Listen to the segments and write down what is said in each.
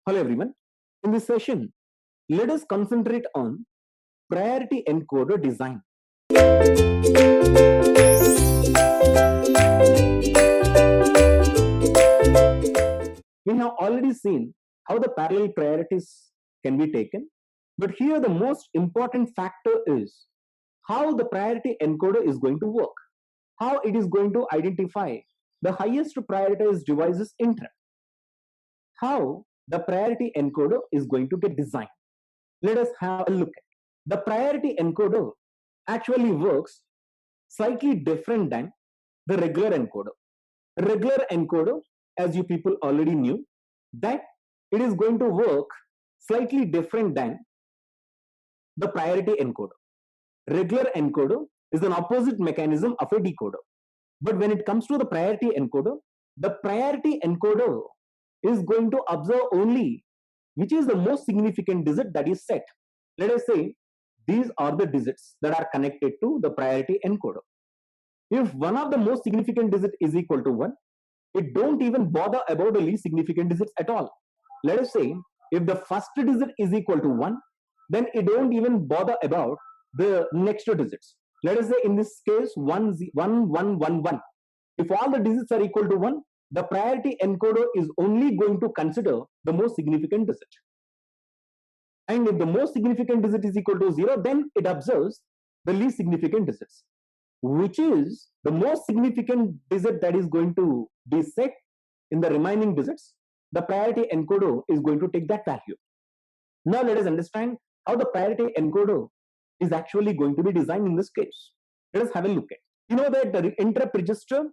Hello everyone. In this session, let us concentrate on priority encoder design. We have already seen how the parallel priorities can be taken, but here the most important factor is how the priority encoder is going to work, how it is going to identify the highest prioritized device's interrupt, how the priority encoder is going to get designed. Let us have a look at it. The priority encoder actually works slightly different than the regular encoder. Regular encoder, as you people already knew, that it is going to work slightly different than the priority encoder. Regular encoder is an opposite mechanism of a decoder. But when it comes to the priority encoder is going to observe only which is the most significant digit that is set. Let us say these are the digits that are connected to the priority encoder. If one of the most significant digit is equal to 1, it don't even bother about the least significant digits at all. Let us say if the first digit is equal to 1, then it don't even bother about the next digits. Let us say in this case 1, 1, 1, 1, 1. If all the digits are equal to 1, the priority encoder is only going to consider the most significant digit. And if the most significant digit is equal to 0, then it observes the least significant digits, which is the most significant digit that is going to be set in the remaining digits. The priority encoder is going to take that value. Now let us understand how the priority encoder is actually going to be designed in this case. Let us have a look at it. You know that the interrupt register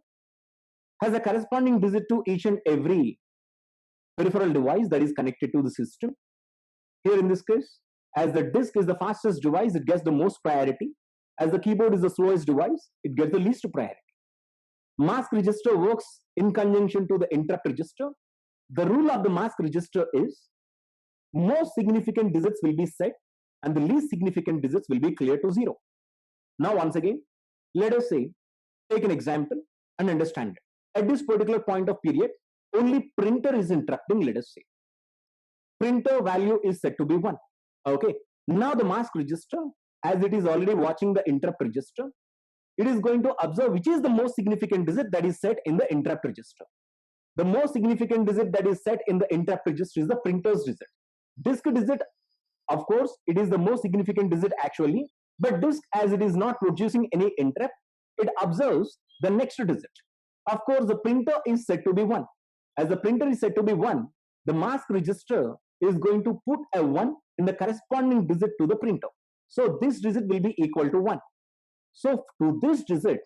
has a corresponding digit to each and every peripheral device that is connected to the system. Here in this case, as the disk is the fastest device, it gets the most priority. As the keyboard is the slowest device, it gets the least priority. Mask register works in conjunction to the interrupt register. The rule of the mask register is most significant digits will be set and the least significant digits will be cleared to 0. Now once again, let us say, take an example and understand it. At this particular point of period, only printer is interrupting, let us say. Printer value is set to be 1. Okay. Now the mask register, as it is already watching the interrupt register, it is going to observe which is the most significant digit that is set in the interrupt register. The most significant digit that is set in the interrupt register is the printer's digit. Disk digit, of course, it is the most significant digit actually, but disk, as it is not producing any interrupt, it observes the next digit. Of course, the printer is set to be 1. As the printer is set to be 1, the mask register is going to put a 1 in the corresponding digit to the printer. So this digit will be equal to 1. So to this digit,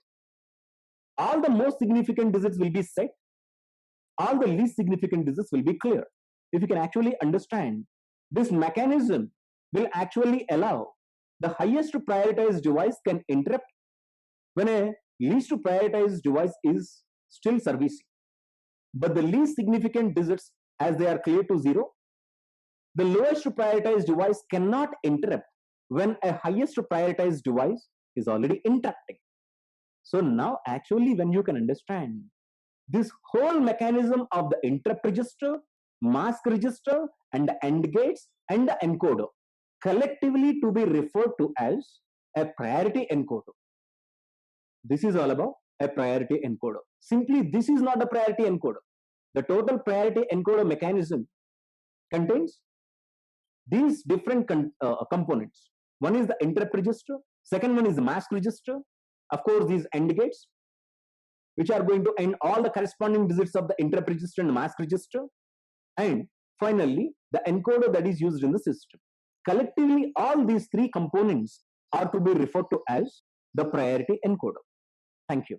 all the most significant digits will be set, all the least significant digits will be cleared. If you can actually understand, this mechanism will actually allow the highest prioritized device can interrupt when a least prioritized device is still servicing. But the least significant digits, as they are cleared to 0, the lowest prioritized device cannot interrupt when a highest prioritized device is already interrupting. So now actually when you can understand this whole mechanism of the interrupt register, mask register and the AND gates and the encoder collectively to be referred to as a priority encoder. This is all about a priority encoder. Simply this is not a priority encoder. The total priority encoder mechanism contains these different components. One is the interrupt register, second one is the mask register, of course these AND gates which are going to end all the corresponding digits of the interrupt register and mask register, and finally the encoder that is used in the system. Collectively all these three components are to be referred to as the priority encoder. Thank you.